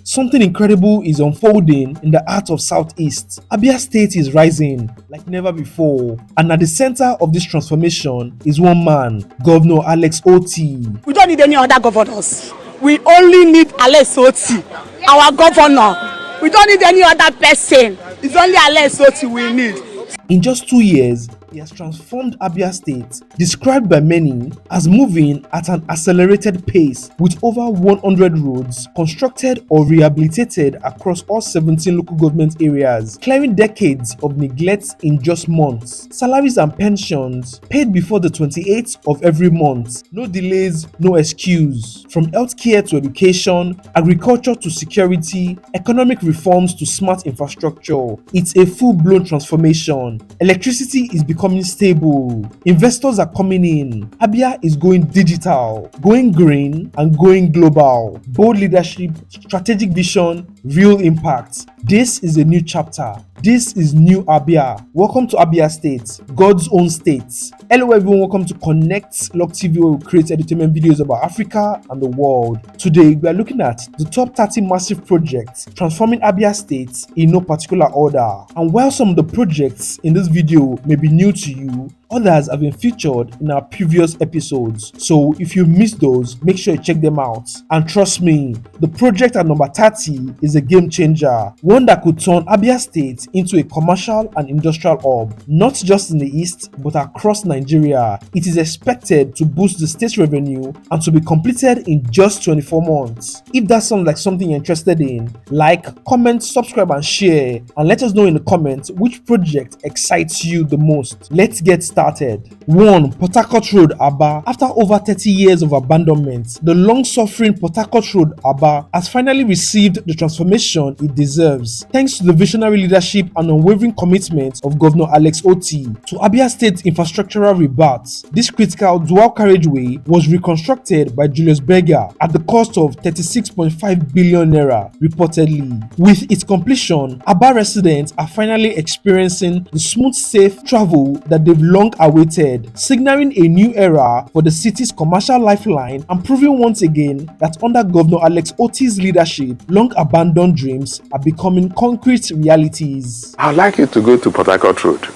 Something incredible is unfolding in the heart of Southeast. Abia State is rising like never before, and at the center of this transformation is one man, Governor Alex Otti. We don't need any other governors. We only need Alex Otti, our governor. We don't need any other person. It's only Alex Otti we need. In just 2 years, he has transformed Abia State, described by many as moving at an accelerated pace, with over 100 roads constructed or rehabilitated across all 17 local government areas, clearing decades of neglect in just months. Salaries and pensions paid before the 28th of every month. No delays, no excuse. From healthcare to education, agriculture to security, economic reforms to smart infrastructure. It's a full-blown transformation. Electricity is becoming stable. Investors are coming in. Abia is going digital, going green, and going global. Bold leadership, strategic vision, real impact. This is a new chapter. This is new Abia. Welcome to Abia State, God's own state. Hello everyone, welcome to ConnectsLogTv, where we create entertainment videos about Africa and the world. Today, we are looking at the top 30 massive projects transforming Abia State in no particular order. And while some of the projects in this video may be new to you, others have been featured in our previous episodes. So if you missed those, make sure you check them out. And trust me, the project at number 30 is a game changer. One that could turn Abia State into a commercial and industrial hub, not just in the east, but across Nigeria. It is expected to boost the state's revenue and to be completed in just 24 months. If that sounds like something you're interested in, like, comment, subscribe, and share, and let us know in the comments which project excites you the most. Let's get started. 1. Port Harcourt Road, Aba. After over 30 years of abandonment, the long-suffering Port Harcourt Road, Aba, has finally received the transformation it deserves, thanks to the visionary leadership and unwavering commitment of Governor Alex Otti to Abia State's infrastructural rebirth. This critical dual carriageway was reconstructed by Julius Berger at the cost of 36.5 billion naira, reportedly. With its completion, Aba residents are finally experiencing the smooth, safe travel that they've long awaited, signaling a new era for the city's commercial lifeline and proving once again that under Governor Alex Otti's leadership, long abandoned dreams are becoming concrete realities. I'd like you to go to Port Harcourt Road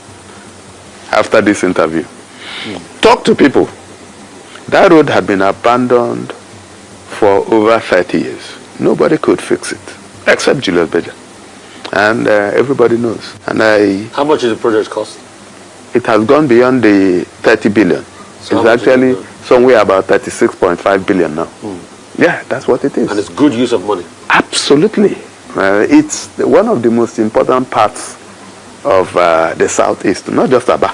after this interview. Talk to people. That road had been abandoned for over 30 years. Nobody could fix it except Julius Berger. And everybody knows. And how much does the project cost? It has gone beyond the 30 billion. So it's actually somewhere about 36.5 billion now. Yeah, that's what it is. And it's good use of money. Absolutely. It's one of the most important parts of the Southeast, not just Aba.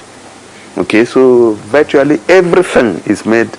Okay, so virtually everything is made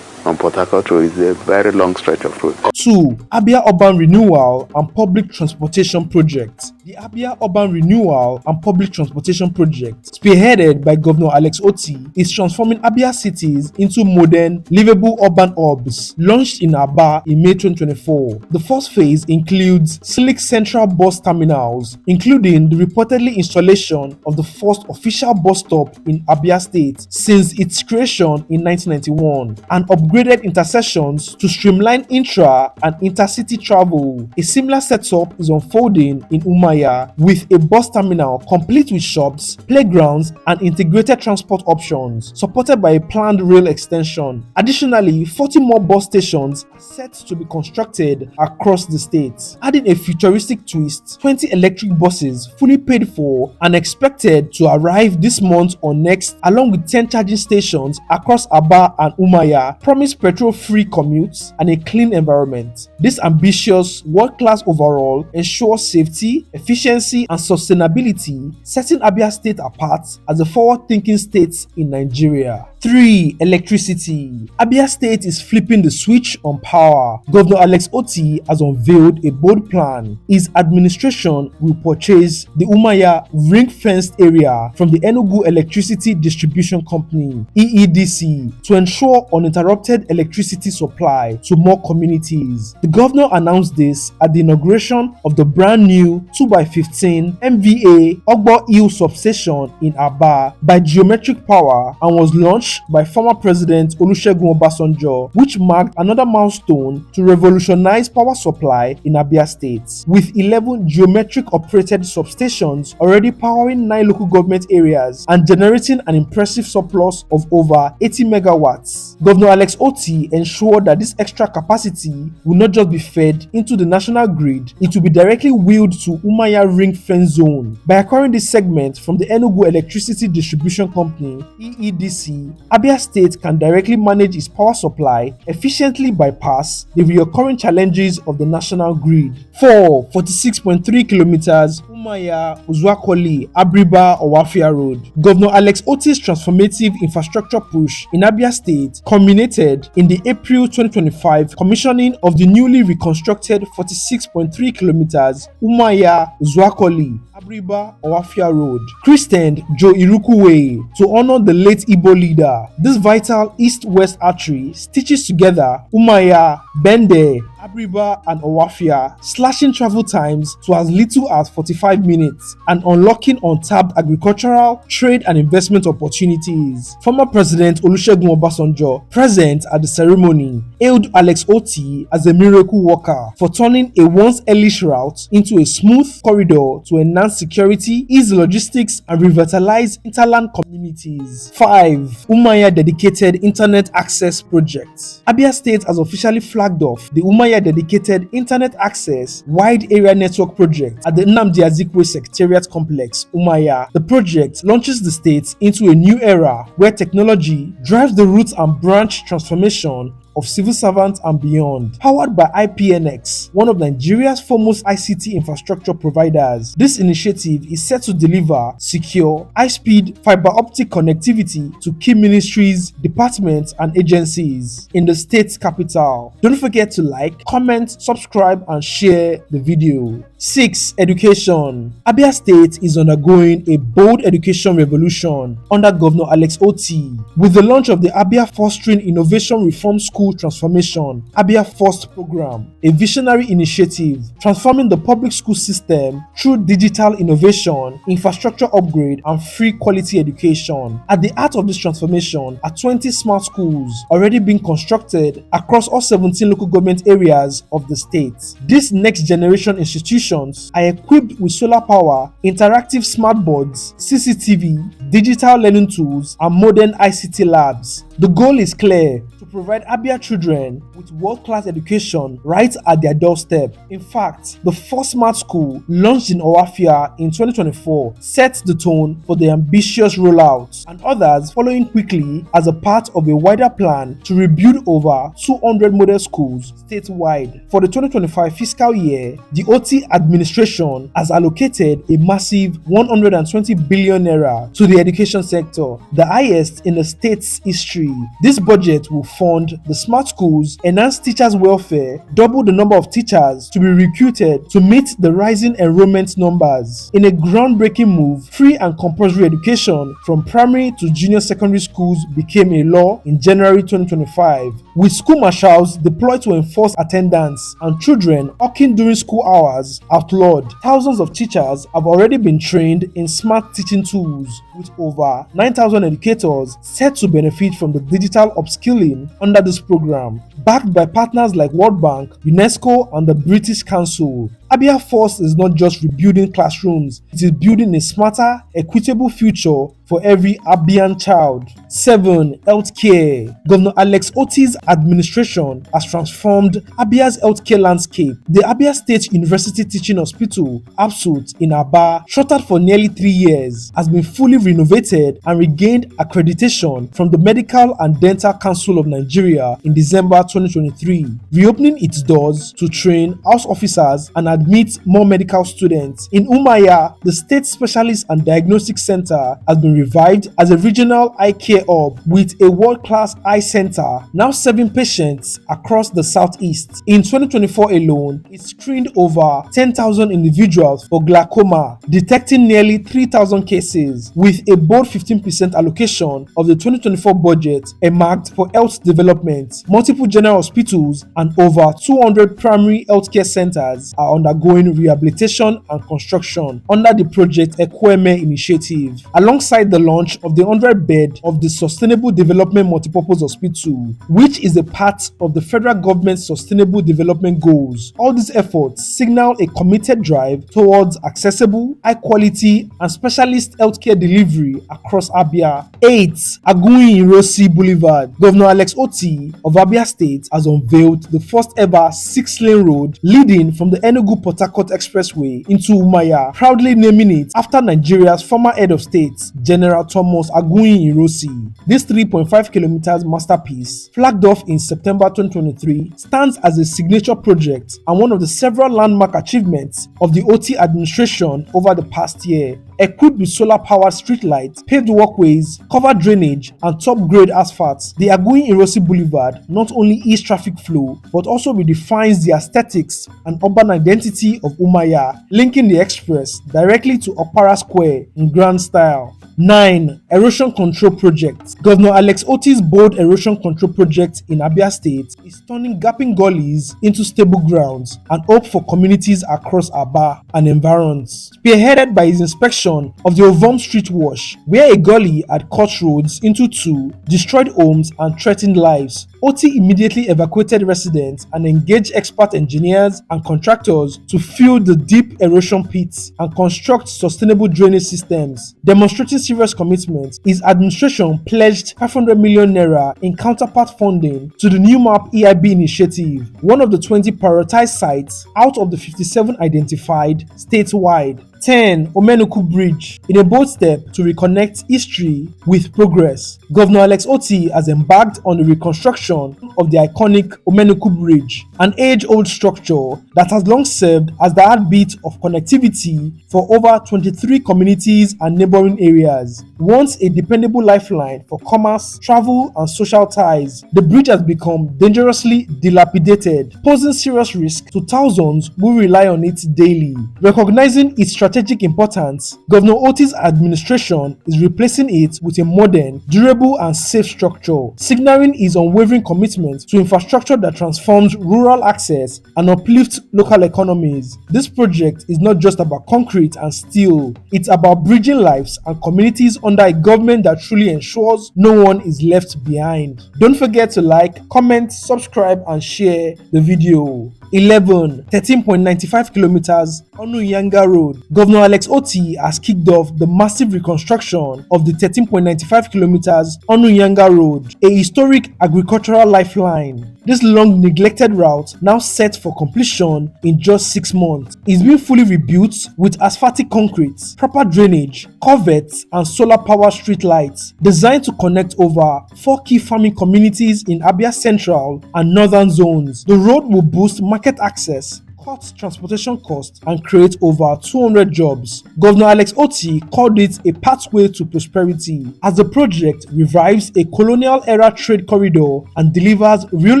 on Port Harcourt Road. Is a very long stretch of road. 2. Abia Urban Renewal and Public Transportation Project. The Abia Urban Renewal and Public Transportation Project, spearheaded by Governor Alex Otti, is transforming Abia cities into modern, livable urban hubs. Launched in Aba in May 2024, the first phase includes sleek central bus terminals, including the reportedly installation of the first official bus stop in Abia State since its creation in 1991, and upgraded intersections to streamline intra and intercity travel. A similar setup is unfolding in Umuahia, with a bus terminal complete with shops, playgrounds, and integrated transport options, supported by a planned rail extension. Additionally, 40 more bus stations are set to be constructed across the state. Adding a futuristic twist, 20 electric buses fully paid for and expected to arrive this month or next, along with 10 charging stations across Aba and Umuahia, promise petrol-free commutes and a clean environment. This ambitious, world-class overall ensures safety, efficiency, and sustainability, setting Abia State apart as a forward-thinking state in Nigeria. 3. Electricity. Abia State is flipping the switch on power. Governor Alex Otti has unveiled a bold plan. His administration will purchase the Umuahia ring-fenced area from the Enugu Electricity Distribution Company (EEDC) to ensure uninterrupted electricity supply to more communities. The governor announced this at the inauguration of the brand new 2x15 MVA Oboro substation in Aba by Geometric Power and was launched launched by former President Olusegun Obasanjo, which marked another milestone to revolutionize power supply in Abia State, with 11 geometric operated substations already powering 9 local government areas and generating an impressive surplus of over 80 megawatts. Governor Alex Otti ensured that this extra capacity will not just be fed into the national grid, it will be directly wheeled to Umuahia ring fence zone. By acquiring this segment from the Enugu Electricity Distribution Company (EEDC), Abia State can directly manage its power supply, efficiently bypass the recurring challenges of the national grid. 4. 46.3 kilometers Umuahia, Uzuakoli, Abiriba, Ohafia Road. Governor Alex Otti's transformative infrastructure push in Abia State culminated in the April 2025 commissioning of the newly reconstructed 46.3 kilometers Umuahia, Uzuakoli, Abiriba, Ohafia Road, christened Joe Iruku Way to honor the late Igbo leader. This vital east-west artery stitches together Umuahia, Bende, Abiriba and Ohafia, slashing travel times to as little as 45 minutes and unlocking untapped agricultural, trade and investment opportunities. Former President Olusegun Obasanjo, present at the ceremony, hailed Alex Otti as a miracle worker for turning a once hellish route into a smooth corridor to enhance security, ease logistics and revitalize hinterland communities. 5. Umuahia Dedicated Internet Access Project. Abia State has officially flagged off the Umuahia Dedicated Internet Access Wide Area Network Project at the Nnamdi Azikiwe Secretariat Complex, Umuahia. The project launches the state into a new era where technology drives the root and branch transformation of civil servants and beyond. Powered by IPNX, one of Nigeria's foremost ICT infrastructure providers, this initiative is set to deliver secure, high-speed fiber optic connectivity to key ministries, departments, and agencies in the state's capital. Don't forget to like, comment, subscribe, and share the video. 6. Education. Abia State is undergoing a bold education revolution under Governor Alex Otti with the launch of the Abia Fostering Innovation Reform School Transformation Abia First Program, a visionary initiative transforming the public school system through digital innovation, infrastructure upgrade, and free quality education. At the heart of this transformation are 20 smart schools already being constructed across all 17 local government areas of the state. These next generation institutions are equipped with solar power, interactive smart boards, CCTV, digital learning tools, and modern ICT labs. The goal is clear: to provide Abia children with world-class education right at their doorstep. In fact, the first smart school launched in Ohafia in 2024 sets the tone for the ambitious rollout, and others following quickly as a part of a wider plan to rebuild over 200 model schools statewide. For the 2025 fiscal year, the OT administration has allocated a massive 120 billion naira to the education sector, the highest in the state's history. This budget will fund the smart schools, enhance teachers' welfare, double the number of teachers to be recruited to meet the rising enrollment numbers. In a groundbreaking move, free and compulsory education from primary to junior secondary schools became a law in January 2025, with school marshals deployed to enforce attendance and children hawking during school hours outlawed. Thousands of teachers have already been trained in smart teaching tools, with over 9,000 educators set to benefit from the digital upskilling under this program, backed by partners like World Bank, UNESCO, and the British Council. Abia Force is not just rebuilding classrooms, it is building a smarter, equitable future for every Abian child. 7. Healthcare. Governor Alex Otti's administration has transformed Abia's healthcare landscape. The Abia State University Teaching Hospital, ABSUT, in Aba, shuttered for nearly 3 years, has been fully renovated and regained accreditation from the Medical and Dental Council of Nigeria in December 2023, reopening its doors to train house officers and admit more medical students. In Umuahia, the State Specialist and Diagnostic Center has been revived as a regional eye care hub with a world-class eye center now serving patients across the southeast. In 2024 alone, it screened over 10,000 individuals for glaucoma, detecting nearly 3,000 cases, with a bold 15% allocation of the 2024 budget earmarked for health development. Multiple general hospitals and over 200 primary healthcare centers are under undergoing rehabilitation and construction under the Project Ekwueme initiative, alongside the launch of the 100-bed of the Sustainable Development Multipurpose Hospital, which is a part of the federal government's Sustainable Development Goals. All these efforts signal a committed drive towards accessible, high-quality, and specialist healthcare delivery across Abia. 8. Aguiyi Ironsi Boulevard. Governor Alex Otti of Abia State has unveiled the first ever 6-lane road leading from the Enugu-Port Harcourt Expressway into Umuahia, proudly naming it after Nigeria's former head of state, General Thomas Aguiyi Ironsi. This 3.5 kilometers masterpiece, flagged off in September 2023, stands as a signature project and one of the several landmark achievements of the Otti administration over the past year. Equipped with solar-powered streetlights, paved walkways, covered drainage, and top-grade asphalt, the Aguiyi Ironsi Boulevard not only eases traffic flow but also redefines the aesthetics and urban identity of Umuahia, linking the express directly to Okpara Square in grand style. 9. Erosion Control Project. Governor Alex Otti's bold erosion control project in Abia State is turning gapping gullies into stable grounds and hope for communities across Aba and environs. Spearheaded by his inspection of the Ovom Street Wash, where a gully had cut roads into two, destroyed homes, and threatened lives, Otti immediately evacuated residents and engaged expert engineers and contractors to fill the deep erosion pits and construct sustainable drainage systems. Demonstrating serious commitment, his administration pledged 500 million naira in counterpart funding to the New Map EIB initiative, one of the 20 prioritized sites out of the 57 identified statewide. 10. Omenuko Bridge. In a bold step to reconnect history with progress, Governor Alex Otti has embarked on the reconstruction of the iconic Omenuko Bridge, an age-old structure that has long served as the heartbeat of connectivity for over 23 communities and neighboring areas. Once a dependable lifeline for commerce, travel, and social ties, the bridge has become dangerously dilapidated, posing serious risk to thousands who rely on it daily. Recognizing its strategic importance, Governor Otti's administration is replacing it with a modern, durable, and safe structure, signaling his unwavering commitment to infrastructure that transforms rural access and uplifts local economies. This project is not just about concrete and steel, it's about bridging lives and communities under a government that truly ensures no one is left behind. Don't forget to like, comment, subscribe, and share the video. 11. 13.95 kilometers Onuinyang Road. Governor Alex Otti has kicked off the massive reconstruction of the 13.95 kilometers Onuinyang Road, a historic agricultural lifeline. This long neglected route, now set for completion in just 6 months, is being fully rebuilt with asphaltic concrete, proper drainage, culverts, and solar-powered streetlights designed to connect over 4 key farming communities in Abia Central and Northern zones. The road will boost market access, cut transportation costs, and create over 200 jobs. Governor Alex Otti called it a pathway to prosperity, as the project revives a colonial-era trade corridor and delivers real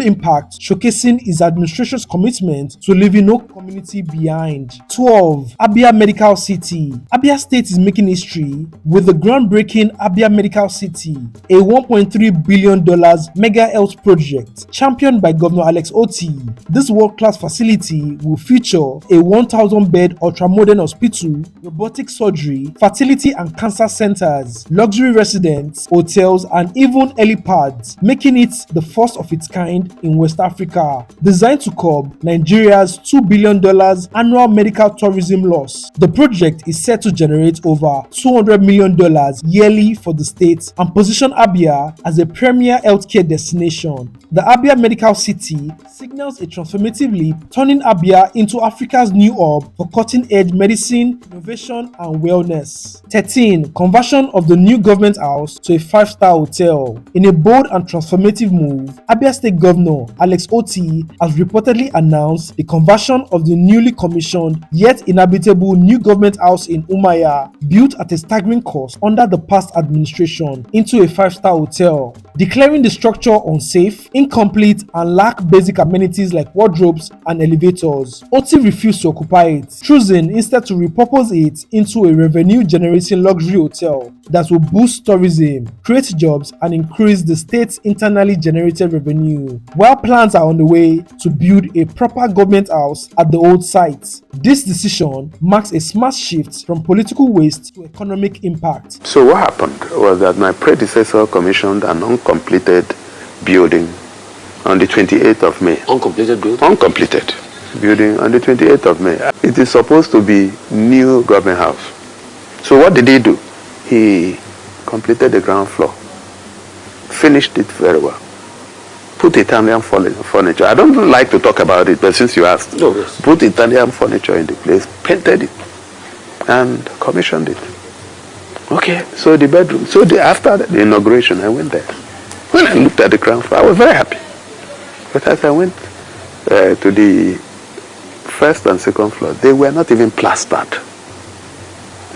impact, showcasing his administration's commitment to leaving no community behind. 12. Abia Medical City. Abia State is making history with the groundbreaking Abia Medical City, a $1.3 billion mega health project championed by Governor Alex Otti. This world-class facility will feature a 1,000-bed ultra-modern hospital, robotic surgery, fertility and cancer centers, luxury residents, hotels, and even helipads, making it the first of its kind in West Africa. Designed to curb Nigeria's $2 billion annual medical tourism loss, the project is set to generate over $200 million yearly for the state and position Abia as a premier healthcare destination. The Abia Medical City signals a transformative leap, turning Abia into Africa's new hub for cutting-edge medicine, innovation, and wellness. 13. Conversion of the new government house to a 5-star hotel. In a bold and transformative move, Abia State Governor Alex Otti has reportedly announced the conversion of the newly commissioned yet inhabitable new government house in Umuahia, built at a staggering cost under the past administration, into a 5-star hotel, declaring the structure unsafe, incomplete, and lack basic amenities like wardrobes and elevators. was, Otti refused to occupy it, choosing instead to repurpose it into a revenue-generating luxury hotel that will boost tourism, create jobs, and increase the state's internally generated revenue, while plans are on the way to build a proper government house at the old site. This decision marks a smart shift from political waste to economic impact. So what happened was that my predecessor commissioned an uncompleted building on the 28th of May. Uncompleted building? Uncompleted building on the 28th of May. It is supposed to be new government house. So what did he do? He completed the ground floor, finished it very well, put Italian furniture. I don't like to talk about it, but since you asked, no, yes. Put Italian furniture in the place, painted it, and commissioned it. Okay, so the bedroom. So after the inauguration, I went there. When I looked at the ground floor, I was very happy. But as I went to the first and second floor, they were not even plastered.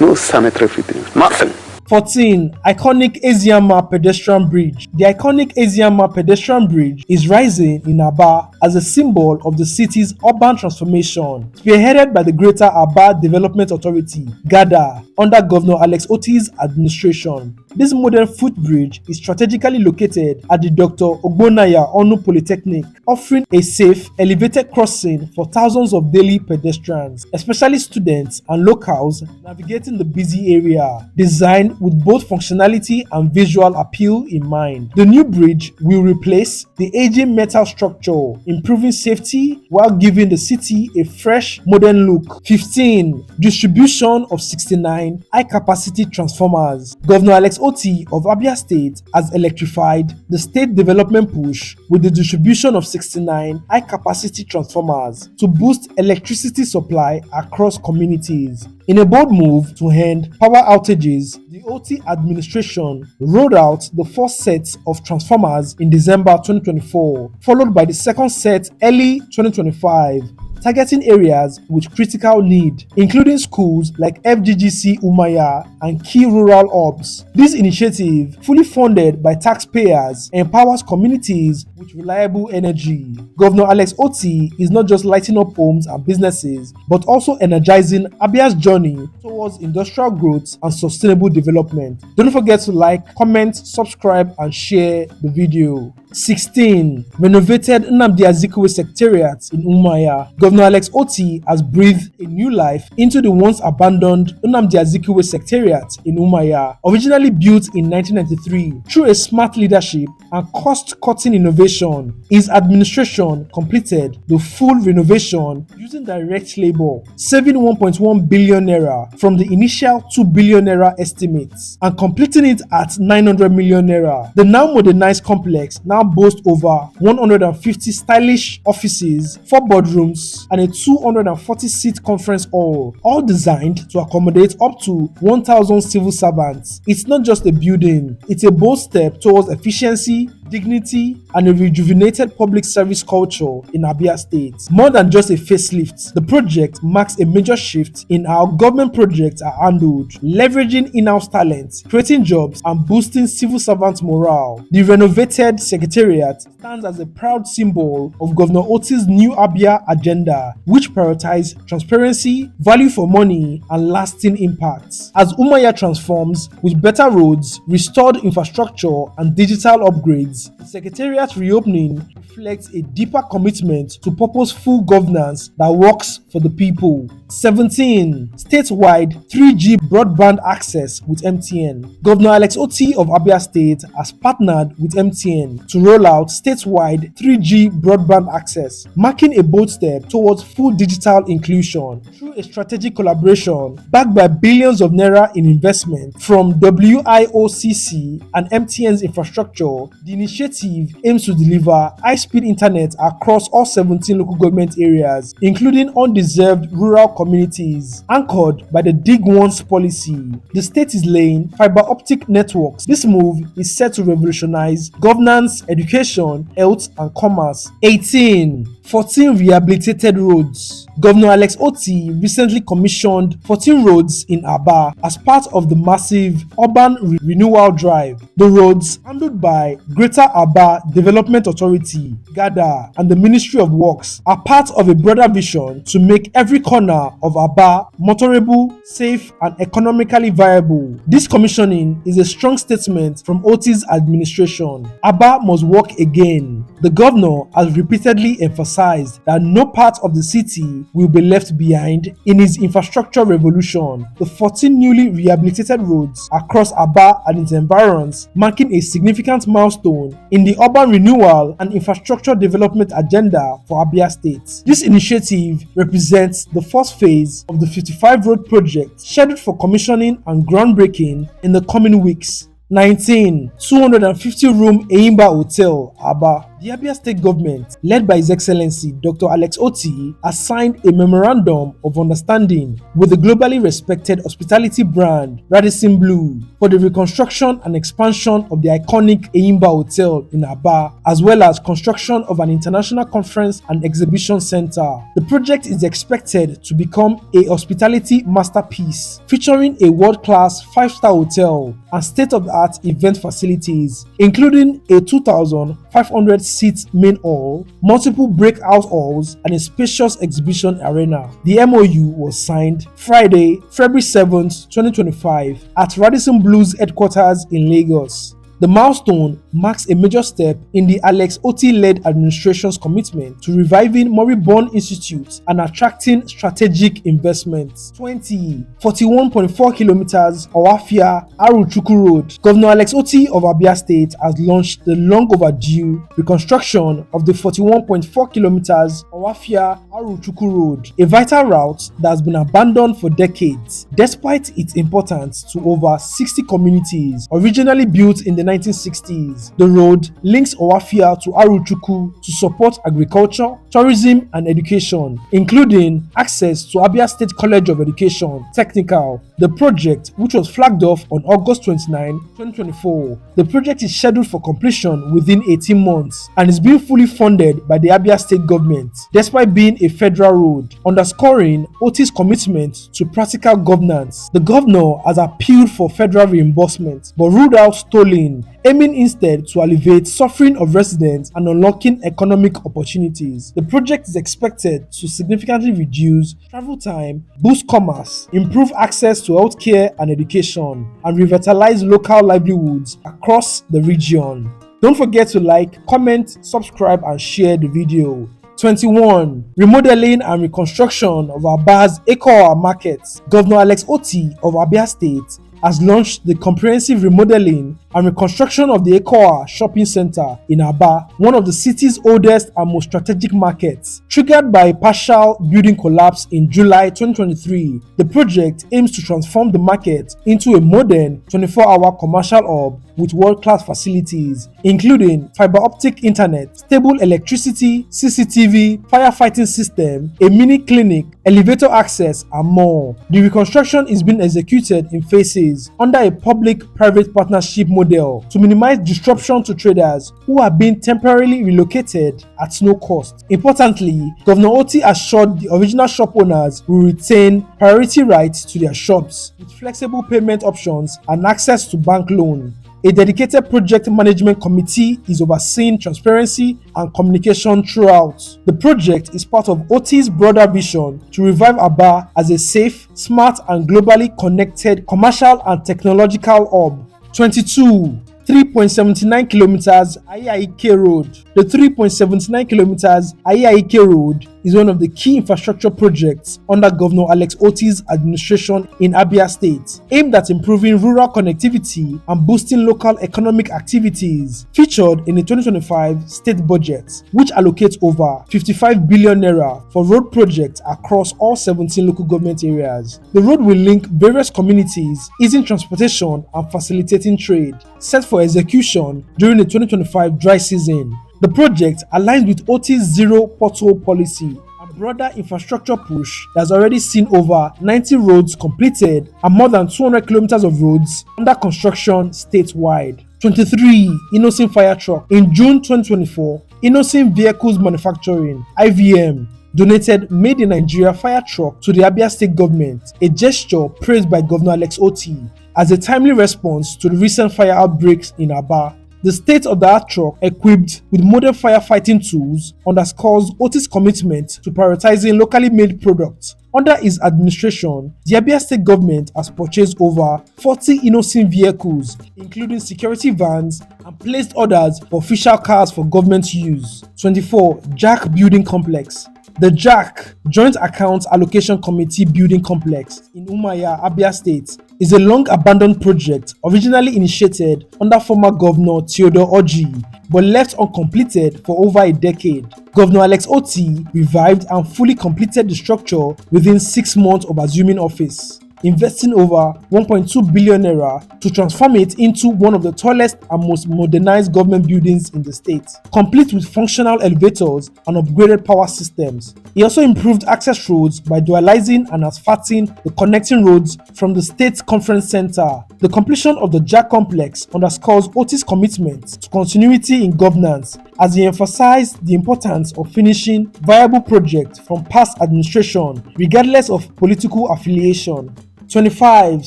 No sanitary fittings, nothing. 14. Iconic Eziama Pedestrian Bridge. The iconic Eziama Pedestrian Bridge is rising in Aba as a symbol of the city's urban transformation, spearheaded by the Greater Aba Development Authority, GADA, under Governor Alex Otti's administration. This modern footbridge is strategically located at the Dr. Ogbonnaya Onu Polytechnic, offering a safe, elevated crossing for thousands of daily pedestrians, especially students and locals navigating the busy area. Designed with both functionality and visual appeal in mind, the new bridge will replace the aging metal structure, improving safety while giving the city a fresh, modern look. 15. Distribution of 69 high-capacity transformers. Governor Alex Otti of Abia State has electrified the state development push with the distribution of 69 high-capacity transformers to boost electricity supply across communities. In a bold move to end power outages, the Otti administration rolled out the first set of transformers in December 2024, followed by the second set early 2025. Targeting areas with critical need, including schools like FGGC Umuahia and key rural hubs. This initiative, fully funded by taxpayers, empowers communities with reliable energy. Governor Alex Otti is not just lighting up homes and businesses, but also energizing Abia's journey towards industrial growth and sustainable development. Don't forget to like, comment, subscribe, and share the video. 16. Renovated Nnamdi Azikiwe Secretariat in Umuahia. Governor Alex Otti has breathed a new life into the once abandoned Nnamdi Azikiwe Secretariat in Umuahia. Originally built in 1993 through a smart leadership and cost-cutting innovation, his administration completed the full renovation using direct labor, saving 1.1 billion naira from the initial 2 billion naira estimates and completing it at 900 million naira. The now modernized complex now boasts over 150 stylish offices, 4 boardrooms, and a 240-seat conference hall, all designed to accommodate up to 1,000 civil servants. It's not just a building, it's a bold step towards efficiency, dignity, and a rejuvenated public service culture in Abia State. More than just a facelift, the project marks a major shift in how government projects are handled, leveraging in-house talent, creating jobs, and boosting civil servant morale. The renovated Secretariat stands as a proud symbol of Governor Otti's new Abia agenda, which prioritizes transparency, value for money, and lasting impacts. As Umuahia transforms with better roads, restored infrastructure, and digital upgrades, the Secretariat reopening reflects a deeper commitment to purposeful governance that works for the people. 17. Statewide 3G broadband access with MTN. Governor Alex Otti of Abia State has partnered with MTN to roll out statewide 3G broadband access, marking a bold step towards full digital inclusion. Through a strategic collaboration backed by billions of naira in investment from WIOCC and MTN's infrastructure, the initiative aims to deliver high-speed internet across all 17 local government areas, including undeserved rural communities. Anchored by the Dig Once policy, the state is laying fiber optic networks. This move is set to revolutionize governance, education, health, and commerce. 18. 14 rehabilitated roads. Governor Alex Otti recently commissioned 14 roads in Aba as part of the massive urban renewal drive. The roads, handled by Greater Greater Aba Development Authority, GADA, and the Ministry of Works are part of a broader vision to make every corner of Aba motorable, safe, and economically viable. This commissioning is a strong statement from Otti's administration. Aba must work again. The governor has repeatedly emphasized that no part of the city will be left behind in his infrastructure revolution. The 14 newly rehabilitated roads across Aba and its environs, marking a significant milestone in the urban renewal and infrastructure development agenda for Abia State. This initiative represents the first phase of the 55 road project scheduled for commissioning and groundbreaking in the coming weeks. 19. 250-room Enyimba Hotel, Aba. The Abia State government, led by His Excellency Dr. Alex Otti, has signed a memorandum of understanding with the globally respected hospitality brand Radisson Blu for the reconstruction and expansion of the iconic Enyimba Hotel in Aba, as well as construction of an international conference and exhibition center. The project is expected to become a hospitality masterpiece, featuring a world-class 5-star hotel and state-of-the-art event facilities, including a 2,500-seat main hall, multiple breakout halls, and a spacious exhibition arena. The MOU was signed Friday, February 7th, 2025 at Radisson Blu's headquarters in Lagos. The milestone marks a major step in the Alex Otti-led administration's commitment to reviving moribund institutes and attracting strategic investments. 20. 41.4 kilometers Ohafia Aruchuku Road. Governor Alex Otti of Abia State has launched the long overdue reconstruction of the 41.4 kilometers Ohafia Aruchuku Road, a vital route that has been abandoned for decades. Despite its importance to over 60 communities originally built in the 1960s, the road links Ohafia to Aruchuku to support agriculture, tourism, and education, including access to Abia State College of Education, Technical. The project, which was flagged off on August 29, 2024, the project is scheduled for completion within 18 months and is being fully funded by the Abia State government, despite being a federal road, underscoring Otti's commitment to practical governance. The governor has appealed for federal reimbursement but ruled out tolling, aiming instead to alleviate suffering of residents and unlocking economic opportunities. The project is expected to significantly reduce travel time, boost commerce, improve access to healthcare and education, and revitalize local livelihoods across the region. Don't forget to like, comment, subscribe, and share the video. 21. Remodeling and reconstruction of Aba's Ecoa Market. Governor Alex Otti of Abia State has launched the comprehensive remodeling and reconstruction of the Ecoa Shopping Center in Aba, one of the city's oldest and most strategic markets. Triggered by a partial building collapse in July 2023, the project aims to transform the market into a modern 24-hour commercial hub with world-class facilities, including fiber optic internet, stable electricity, CCTV, firefighting system, a mini clinic, elevator access, and more. The reconstruction is being executed in phases under a public-private partnership model to minimize disruption to traders who are being temporarily relocated at no cost. Importantly, Governor Otti assured the original shop owners will retain priority rights to their shops with flexible payment options and access to bank loan. A dedicated project management committee is overseeing transparency and communication throughout. The project is part of Otti's broader vision to revive Aba as a safe, smart, and globally connected commercial and technological hub. 22. 3.79 kilometers Ayiyaike Road. The 3.79 kilometers Ayiyaike Road is one of the key infrastructure projects under Governor Alex Otti's administration in Abia State, aimed at improving rural connectivity and boosting local economic activities, featured in the 2025 state budget, which allocates over 55 billion naira for road projects across all 17 local government areas. The road will link various communities, easing transportation and facilitating trade, set for execution during the 2025 dry season. The project aligns with Otti's zero pothole policy and broader infrastructure push that has already seen over 90 roads completed and more than 200 kilometers of roads under construction statewide. 23. Innoson Fire Truck. In June 2024, Innoson Vehicles Manufacturing (IVM) donated Made in Nigeria fire truck to the Abia State government, a gesture praised by Governor Alex Otti as a timely response to the recent fire outbreaks in Aba. The state-of-the-art truck, equipped with modern firefighting tools, underscores Otti's commitment to prioritizing locally made products. Under his administration, the Abia State government has purchased over 40 Innoson vehicles, including security vans, and placed orders for official cars for government use. 24. Jack Building Complex. The JAC, Joint Accounts Allocation Committee Building Complex in Umuahia, Abia State, is a long-abandoned project originally initiated under former Governor Theodore Oji, but left uncompleted for over a decade. Governor Alex Otti revived and fully completed the structure within 6 months of assuming office, investing over 1.2 billion naira to transform it into one of the tallest and most modernized government buildings in the state, complete with functional elevators and upgraded power systems. He also improved access roads by dualizing and asphalting the connecting roads from the State Conference Center. The completion of the JAC complex underscores Otti's commitment to continuity in governance, as he emphasized the importance of finishing viable projects from past administration, regardless of political affiliation. 25.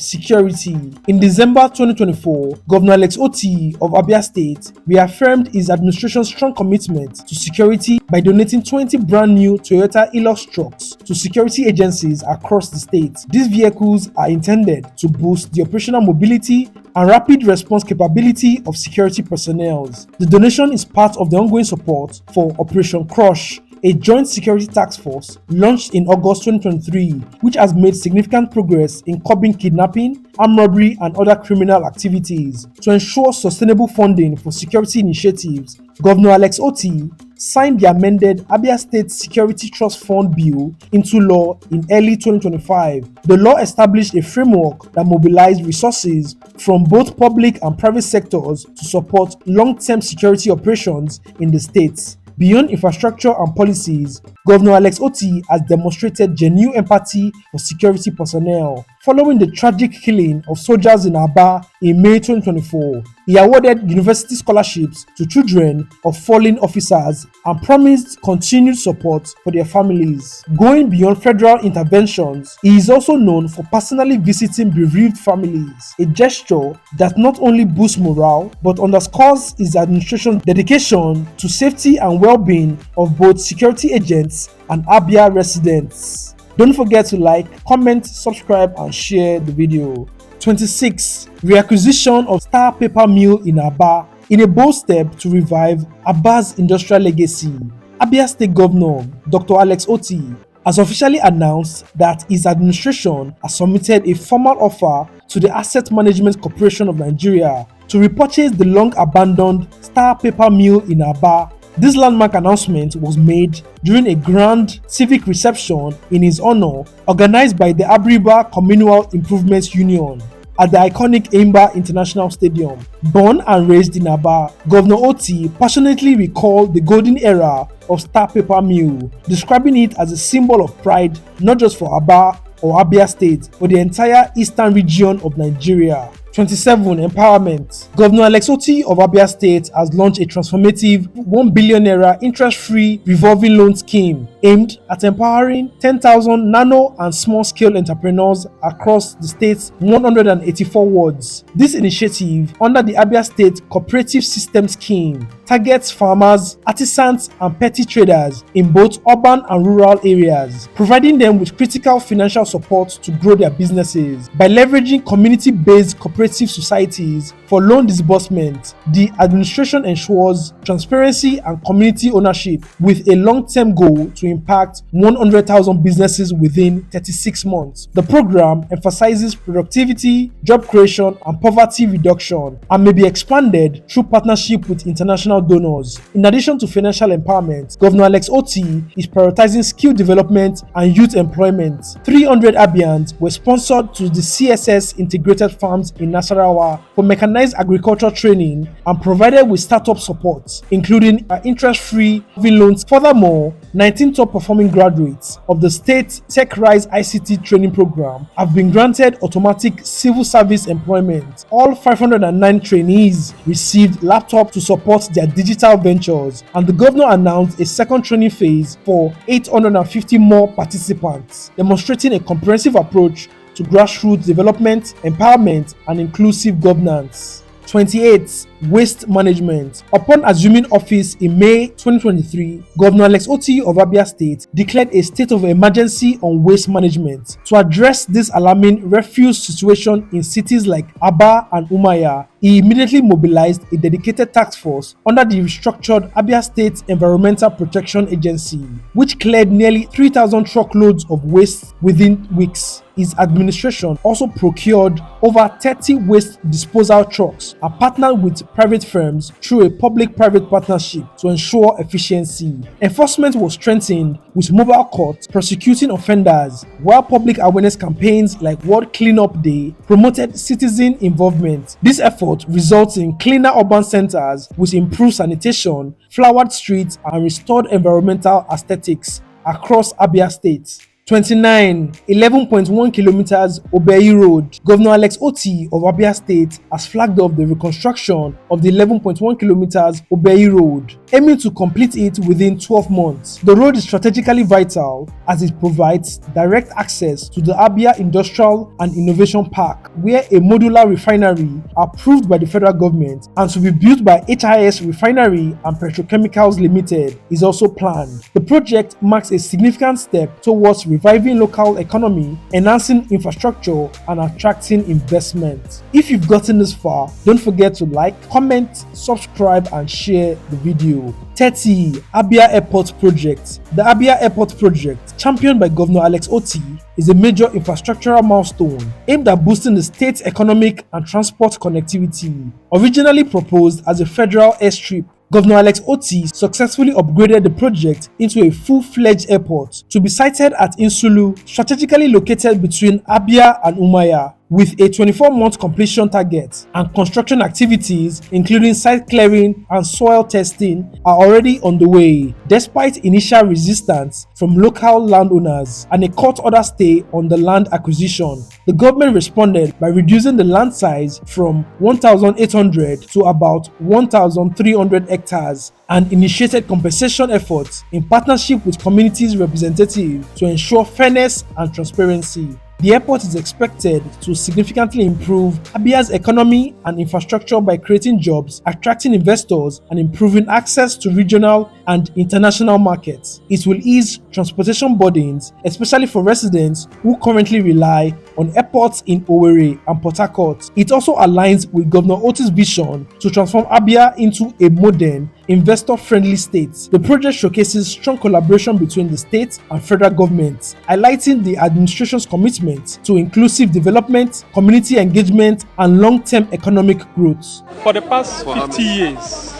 Security. In December 2024, Governor Alex Otti of Abia State reaffirmed his administration's strong commitment to security by donating 20 brand new Toyota Hilux trucks to security agencies across the state. These vehicles are intended to boost the operational mobility and rapid response capability of security personnel. The donation is part of the ongoing support for Operation Crush, a joint security task force launched in August 2023, which has made significant progress in curbing kidnapping, armed robbery, and other criminal activities. To ensure sustainable funding for security initiatives, Governor Alex Otti signed the amended Abia State Security Trust Fund Bill into law in early 2025. The law established a framework that mobilized resources from both public and private sectors to support long-term security operations in the state. Beyond infrastructure and policies, Governor Alex Otti has demonstrated genuine empathy for security personnel. Following the tragic killing of soldiers in Aba in May 2024, he awarded university scholarships to children of fallen officers and promised continued support for their families. Going beyond federal interventions, he is also known for personally visiting bereaved families, a gesture that not only boosts morale but underscores his administration's dedication to safety and well-being of both security agents and Abia residents. Don't forget to like, comment, subscribe, and share the video. 26. Reacquisition of Star Paper Mill in Aba in a bold step to revive Aba's industrial legacy. Abia State Governor Dr. Alex Otti has officially announced that his administration has submitted a formal offer to the Asset Management Corporation of Nigeria to repurchase the long-abandoned Star Paper Mill in Aba. This landmark announcement was made during a grand civic reception in his honor organized by the Abiriba Communal Improvements Union at the iconic Enyimba International Stadium. Born and raised in Aba, Governor Otti passionately recalled the golden era of Star Paper Mill, describing it as a symbol of pride not just for Aba or Abia State, but the entire eastern region of Nigeria. 27. Empowerment. Governor Alex Otti of Abia State has launched a transformative 1 billion naira interest-free revolving loan scheme aimed at empowering 10,000 nano and small-scale entrepreneurs across the state's 184 wards. This initiative, under the Abia State Cooperative System Scheme, targets farmers, artisans, and petty traders in both urban and rural areas, providing them with critical financial support to grow their businesses. By leveraging community-based cooperative societies for loan disbursement, the administration ensures transparency and community ownership with a long-term goal to impact 100,000 businesses within 36 months. The program emphasizes productivity, job creation, and poverty reduction, and may be expanded through partnership with international donors. In addition to financial empowerment, Governor Alex Otti is prioritizing skill development and youth employment. 300 Abians were sponsored to the CSS integrated farms in Nasarawa for mechanized agriculture training and provided with startup support, including interest-free loans. Furthermore, 19 top-performing graduates of the State Tech Rise ICT training program have been granted automatic civil service employment. All 509 trainees received laptops to support their digital ventures, and the governor announced a second training phase for 850 more participants, demonstrating a comprehensive approach to grassroots development, empowerment, and inclusive governance. 28. waste management. Upon assuming office in May 2023, Governor Alex Otti of Abia State declared a state of emergency on waste management. To address this alarming refuse situation in cities like Aba and Umuahia, he immediately mobilized a dedicated task force under the restructured Abia State Environmental Protection Agency, which cleared nearly 3,000 truckloads of waste within weeks. His administration also procured over 30 waste disposal trucks and partnered with private firms through a public-private partnership to ensure efficiency. Enforcement was strengthened with mobile courts prosecuting offenders, while public awareness campaigns like World Cleanup Day promoted citizen involvement. This effort results in cleaner urban centers with improved sanitation, flowered streets, and restored environmental aesthetics across Abia State. 29. 11.1 kilometers Obehie Road. Governor Alex Otti of Abia State has flagged off the reconstruction of the 11.1 kilometers Obehie Road, aiming to complete it within 12 months. The road is strategically vital as it provides direct access to the Abia Industrial and Innovation Park, where a modular refinery approved by the federal government and to be built by HIS Refinery and Petrochemicals Limited is also planned. The project marks a significant step towards reviving local economy, enhancing infrastructure, and attracting investment. If you've gotten this far, don't forget to like, comment, subscribe, and share the video. 30. Abia Airport Project. The Abia Airport Project, championed by Governor Alex Otti, is a major infrastructural milestone aimed at boosting the state's economic and transport connectivity. Originally proposed as a federal airstrip, Governor Alex Otti successfully upgraded the project into a full-fledged airport to be sited at Insulu, strategically located between Abia and Umuahia, with a 24-month completion target, and construction activities including site clearing and soil testing are already on the way. Despite initial resistance from local landowners and a court order stay on the land acquisition, the government responded by reducing the land size from 1,800 to about 1,300 hectares and initiated compensation efforts in partnership with communities representatives to ensure fairness and transparency. The airport is expected to significantly improve Abia's economy and infrastructure by creating jobs, attracting investors, and improving access to regional and international markets. It will ease transportation burdens, especially for residents who currently rely on airports in Owerri and Port Harcourt. It also aligns with Governor Otti's vision to transform Abia into a modern, investor-friendly state. The project showcases strong collaboration between the state and federal governments, highlighting the administration's commitment to inclusive development, community engagement, and long-term economic growth. For the past 50 years,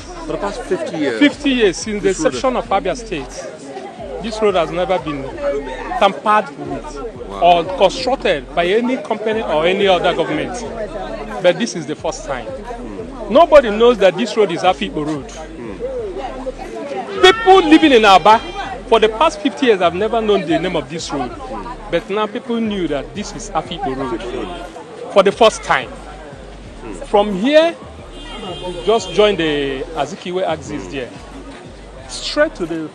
50 years since the inception of Abia State, this road has never been tampered with or constructed by any company or any other government. But this is the first time. Nobody knows that this road is Afipo Road. People living in Aba for the past 50 years have never known the name of this road. But now people knew that this is Afipo Road for the first time. From here, just join the Azikiwe axis there, straight to the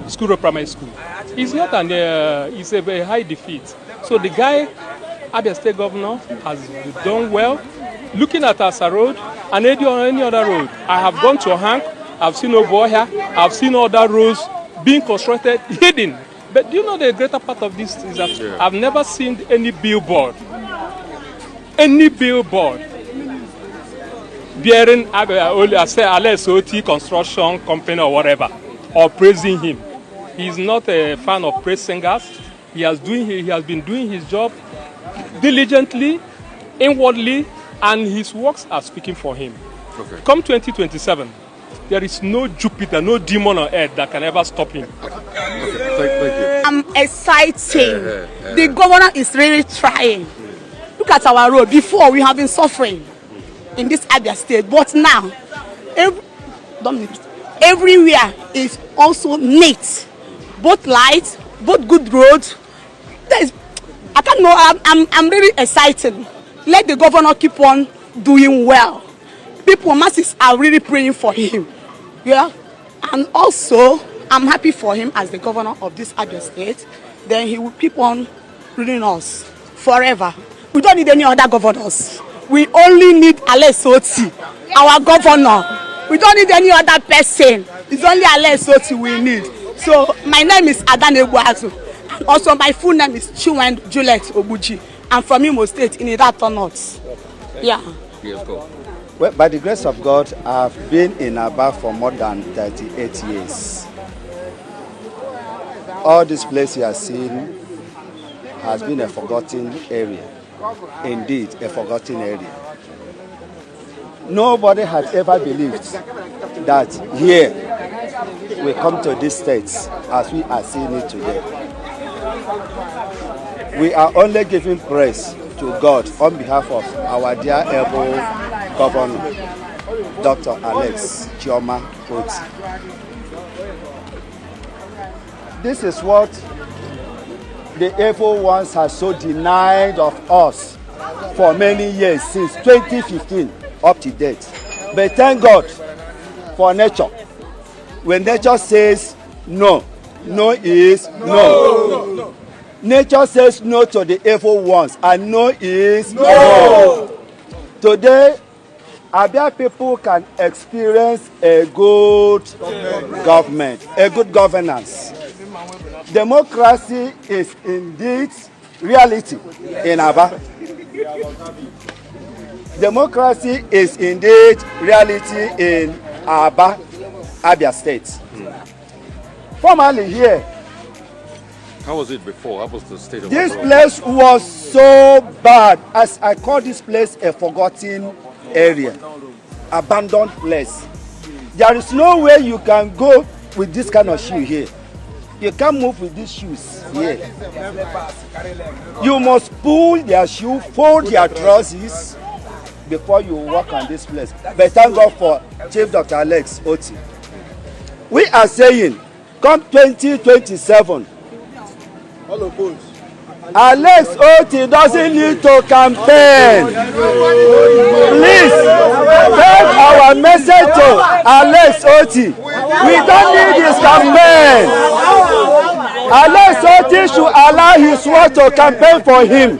school of primary school. It's not it's a very high defeat. So the guy, Abia State Governor, has done well. Looking at Asa Road and any other road, I have gone to Hank, I've seen Obuahia, I've seen other roads being constructed hidden. But do you know the greater part of this is that I've never seen any billboard bearing Alex Otti construction company or whatever, or praising him. He's not a fan of praise singers. He has been doing his job diligently, inwardly, and his works are speaking for him. Okay. Come 2027, there is no Jupiter, no demon on earth that can ever stop him. Thank you. I'm excited. The governor is really trying. Look at our road. Before, we have been suffering in this Abia State, but now everywhere is also neat. Both light, both good roads. I can't know. I'm really excited. Let the governor keep on doing well. People, masses are really praying for him. Yeah, and also I'm happy for him as the governor of this Abia State. Then he will keep on ruling us forever. We don't need any other governors. We only need Alex Otti, our governor. We don't need any other person. It's only Alex Otti we need. So my name is Adanegbuazu. Also my full name is Chiwen Juliet Obuji. I'm from Imo State in Irato North. Yeah. Yes, go. Well, by the grace of God, I've been in Aba for more than 38 years. All this place you are seeing has been a forgotten area. Indeed, a forgotten area. Nobody had ever believed that here we come to this state as we are seeing it today. We are only giving praise to God on behalf of our dear able Governor, Dr. Alex Otti. This is what the evil ones have so denied of us for many years, since 2015 up to date. But thank God for nature. When nature says no, no is no. Nature says no to the evil ones, and no is no. Today, Abia people can experience a good government, a good governance. Democracy is indeed reality in Aba. Democracy is indeed reality in Aba, Abia State. Formerly here, How was it before? How was the state of this Oboro? place was so bad, as I call this place a forgotten area, abandoned place. There is no way you can go with this kind of shoe here. You can't move with these shoes here. You must pull their shoe, fold their trousers before you walk on this place. But thank God for Chief Dr. Alex Otti. We are saying, come 2027, Alex Otti doesn't need to campaign. Please send our message to Alex Otti. We don't need his campaign. Alex Otti should allow his work to campaign for him.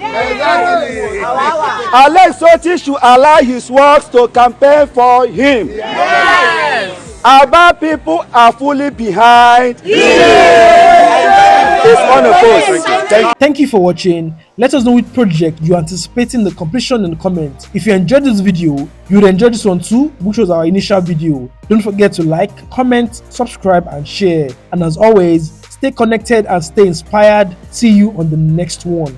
Alex Otti should allow his works to campaign for him. Aba people are fully behind him. It's unopposed. Thank you for watching. Let us know which project you're anticipating the completion in the comments. If you enjoyed this video, you would enjoy this one too, which was our initial video. Don't forget to like, comment, subscribe and share. And as always, stay connected and stay inspired. See you on the next one.